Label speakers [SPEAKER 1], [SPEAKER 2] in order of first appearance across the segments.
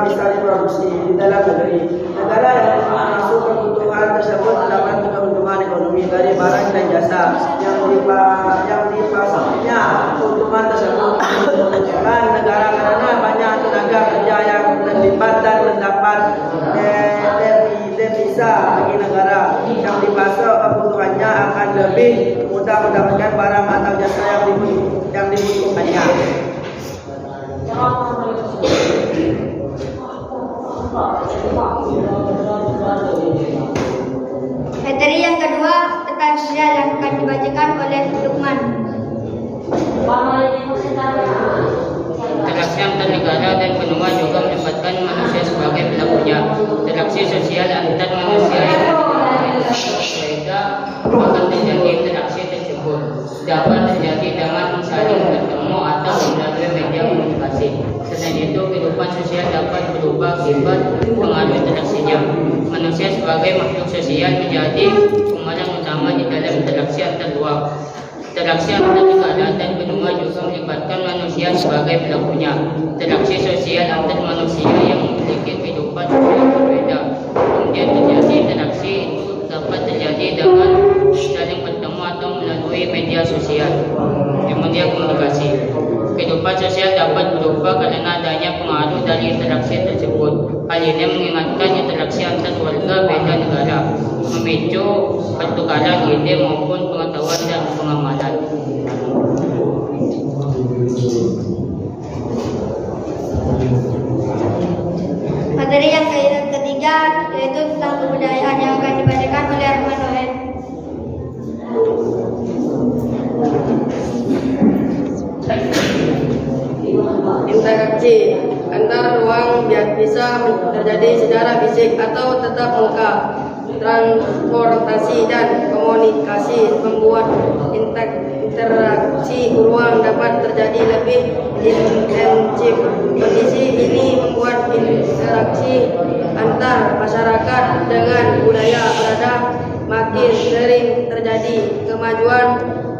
[SPEAKER 1] bisa diproduksi di dalam negeri. Negara yang masuk kebutuhan tersebut mendapat keuntungan ekonomi dari barang dan jasa yang dipasarnya. Keuntungan tersebut menguntungkan negara karena banyak tenaga kerja yang terlibat dan mendapat devisa bagi negara yang dipasok. Kebutuhannya akan lebih mudah mendapatkan barang atau jasa yang dibutuhkannya.
[SPEAKER 2] Materi yang kedua tentang sosial yang akan dibacakan oleh Lukman.
[SPEAKER 3] Interaksi antar negara dan benua juga melibatkan manusia sebagai pelakunya. Interaksi sosial antar manusia yang sehingga akan terjadi interaksi tersebut dapat terjadi dengan saling bertemu atau melalui media komunikasi. Selain itu, kehidupan sosial dapat berubah akibat pengaruh interaksinya. Manusia sebagai makhluk sosial menjadi pemeran utama di dalam interaksi antar ruang. Interaksi antar negara dan benua juga melibatkan manusia sebagai pelakunya. Interaksi sosial antar manusia yang memiliki kehidupan sosial berbeda. Kemudian terjadi interaksi itu dapat terjadi dengan saling bertemu atau melalui media sosial, media komunikasi. Kehidupan sosial dapat berubah karena adanya pengaruh dari interaksi tersebut. Hal ini mengingatkan interaksi antar warga beda negara, memicu pertukaran ide maupun pengetahuan dan pengamalan.
[SPEAKER 2] Materi yang ketiga yaitu tentang kebudayaan yang akan dibacakan oleh Arman Nohen.
[SPEAKER 4] Interaksi antar ruang bisa terjadi secara fisik atau tatap muka. Transportasi dan komunikasi membuat interaksi ruang dapat terjadi lebih intensif. Kondisi ini membuat interaksi antar masyarakat dengan budaya berada makin sering terjadi. Kemajuan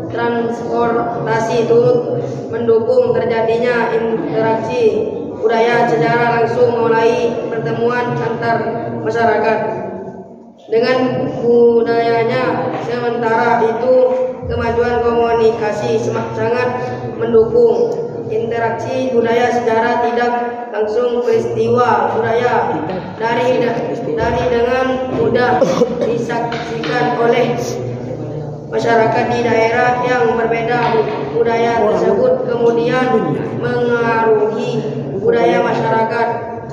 [SPEAKER 4] transportasi turut mendukung terjadinya interaksi budaya secara langsung mulai pertemuan antar masyarakat dengan budayanya. Sementara itu, kemajuan komunikasi sangat mendukung interaksi budaya secara tidak langsung. Peristiwa budaya dari dengan mudah disaksikan oleh masyarakat di daerah yang berbeda. Budaya tersebut kemudian mengaruhi budaya masyarakat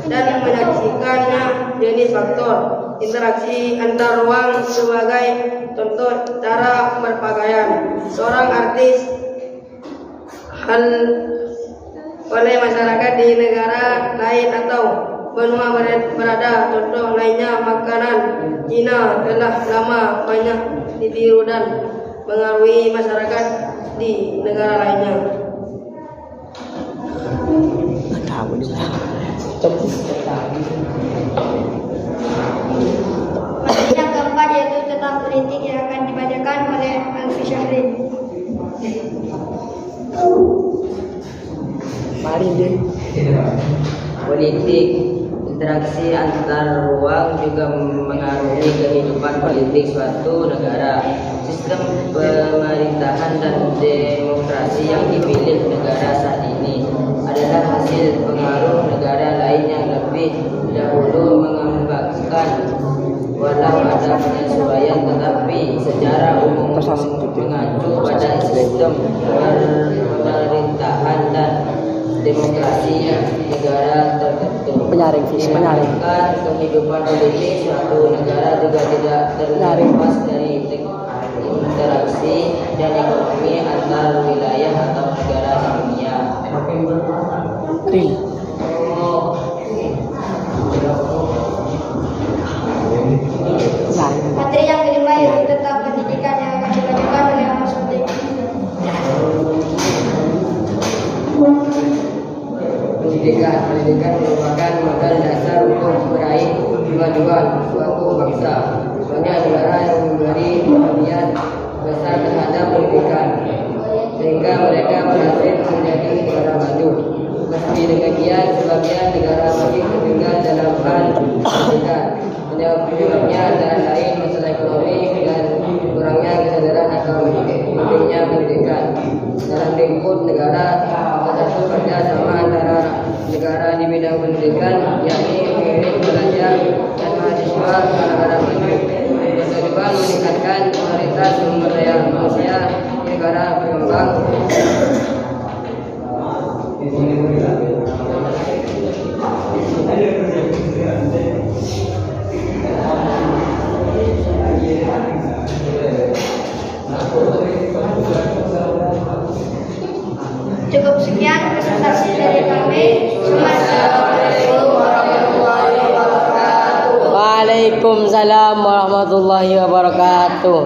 [SPEAKER 4] dan menyaksikannya. Jenis faktor interaksi antar ruang sebagai contoh cara berpakaian seorang artis hal oleh masyarakat di negara lain atau benua berada. Contoh lainnya, makanan Cina telah lama banyak ditiru dan mengaruhi masyarakat di negara lainnya.
[SPEAKER 2] Materi yang keempat yaitu tentang politik yang akan dibacakan oleh Alfi Syahrin.
[SPEAKER 5] Politik interaksi antar ruang juga mengaruhi kehidupan politik suatu negara. Sistem pemerintahan dan demokrasi yang dipilih negara saat ini adalah hasil pengaruh negara lain yang lebih dahulu mengembangkan. Walau ada penyesuaian, tetapi secara umum mengacu pada sistem pemerintahan dan demokrasi negara tertentu. Menjalankan kehidupan politik suatu negara juga tidak terlepas dari interaksi dan ekonomi antar wilayah atau negara di dunia.
[SPEAKER 2] Materi yang kelima yaitu tentang pendidikan yang akan dibacakan oleh Ahmad Sodik.
[SPEAKER 5] Pendidikan merupakan modal dasar untuk meraih kemajuan suatu bangsa. Banyak negara yang memberi perhatian besar terhadap pendidikan, sehingga mereka berhasil menjadi negara maju. Meski demikian, sebagian negara masih tertinggal melakukan pendidikan. Penyebabnya antara lain masalah ekonomi dan kurangnya kesadaran akan pentingnya pendidikan. Dalam lingkup negara, salah satu kerjasama antara negara di bidang pendidikan yakni mengirim pelajar dan mahasiswa ke negara maju. Tujuan meningkatkan kualitas sumber daya manusia di negara berkembang.
[SPEAKER 2] Cukup sekian presentasi dari kami. Assalamualaikum warahmatullahi wabarakatuh.
[SPEAKER 6] Waalaikumsalam warahmatullahi wabarakatuh.